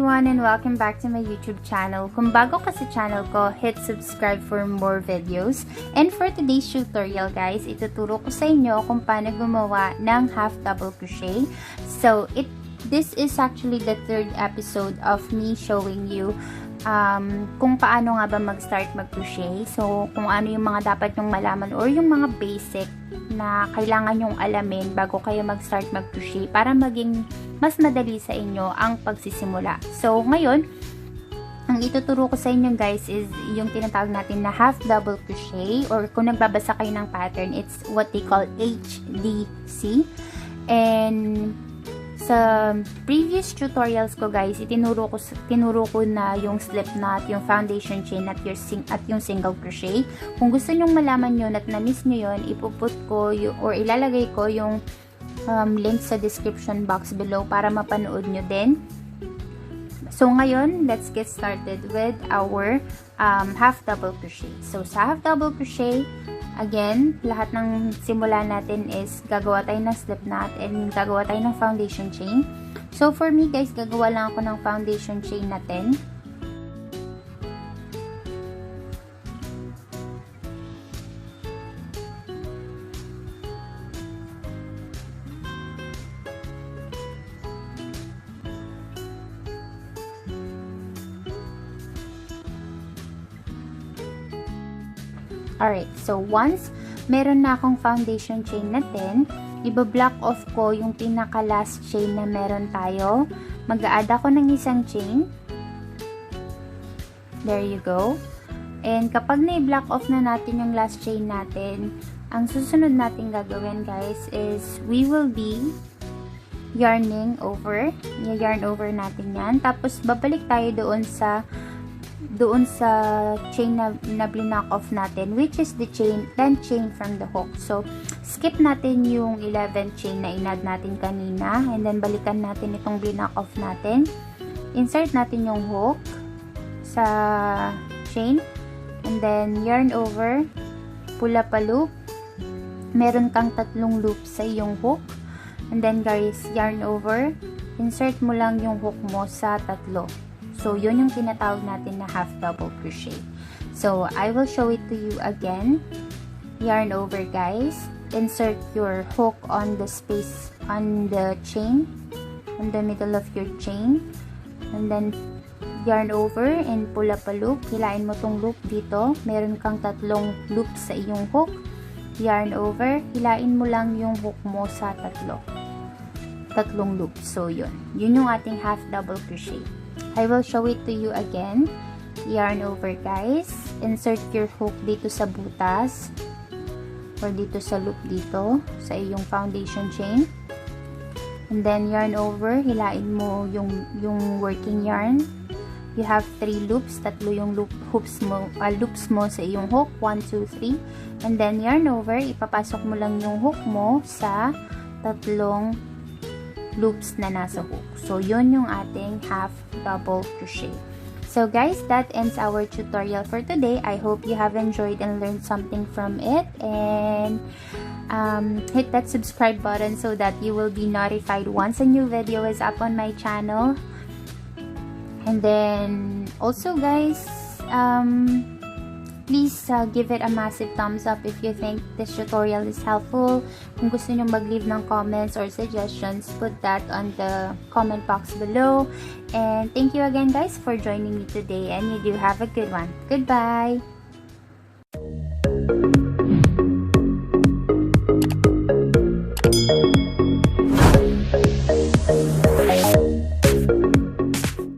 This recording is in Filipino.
everyone and welcome back to my YouTube channel. Kung bago ka sa channel ko, hit subscribe for more videos. And for today's tutorial guys, ituturo ko sa inyo kung paano gumawa ng half double crochet. So, this is actually the third episode of me showing you kung paano nga ba mag-start mag-crochet. So, kung ano yung mga dapat nyong malaman or yung mga basic na kailangan nyong alamin bago kayo mag-start mag-crochet para maging mas madali sa inyo ang pagsisimula. So, ngayon, ang ituturo ko sa inyo guys is yung tinatawag natin na half double crochet, or kung nagbabasa kayo ng pattern, it's what they call HDC. And sa previous tutorials ko guys, tinuro ko na yung slip knot, yung foundation chain at yung single crochet. Kung gusto nyong malaman yun at na-miss nyo yun, ipuput ko or ilalagay ko yung link sa description box below para mapanood nyo din. So ngayon, let's get started with our half double crochet. So sa half double crochet, again, lahat ng simula natin is gagawa tayo ng slip knot and gagawa tayo ng foundation chain. So for me guys, gagawa lang ako ng foundation chain na 10. Alright, so once meron na akong foundation chain na 10, iba-block off ko yung pinaka-last chain na meron tayo. Mag-a-add ako ng isang chain. There you go. And kapag na-block off na natin yung last chain natin, ang susunod natin gagawin guys is we will be yarning over. I-yarn over natin yan. Tapos babalik tayo doon sa chain na bliknock off natin, which is the 10 chain from the hook. So, skip natin yung 11 chain na inad natin kanina, and then balikan natin itong bliknock off natin. Insert natin yung hook sa chain, and then yarn over, pula pa loop. Meron kang 3 loops sa iyong hook, and then guys, yarn over, insert mo lang yung hook mo sa 3. So, yun yung tinatawag natin na half double crochet. So, I will show it to you again. Yarn over guys. Insert your hook on the space, on the chain, on the middle of your chain. And then, yarn over and pull up a loop. Hilain mo tong loop dito. Meron kang 3 loops sa iyong hook. Yarn over. Hilain mo lang yung hook mo sa 3 loops. So, yun. Yun yung ating half double crochet. I will show it to you again. Yarn over guys. Insert your hook dito sa butas or dito sa loop dito sa iyong foundation chain. And then yarn over. Hilain mo yung working yarn. You have 3 loops. 3 yung loops mo sa iyong hook. 1, 2, 3. And then yarn over. Ipapasok mo lang yung hook mo sa 3 loops na nasa hook. So, yun yung ating half double crochet. So, guys, that ends our tutorial for today. I hope you have enjoyed and learned something from it. And hit that subscribe button so that you will be notified once a new video is up on my channel. And then, also, guys, please give it a massive thumbs up if you think this tutorial is helpful. Kung gusto nyo mag-leave ng comments or suggestions, put that on the comment box below. And thank you again guys for joining me today, and you do have a good one. Goodbye!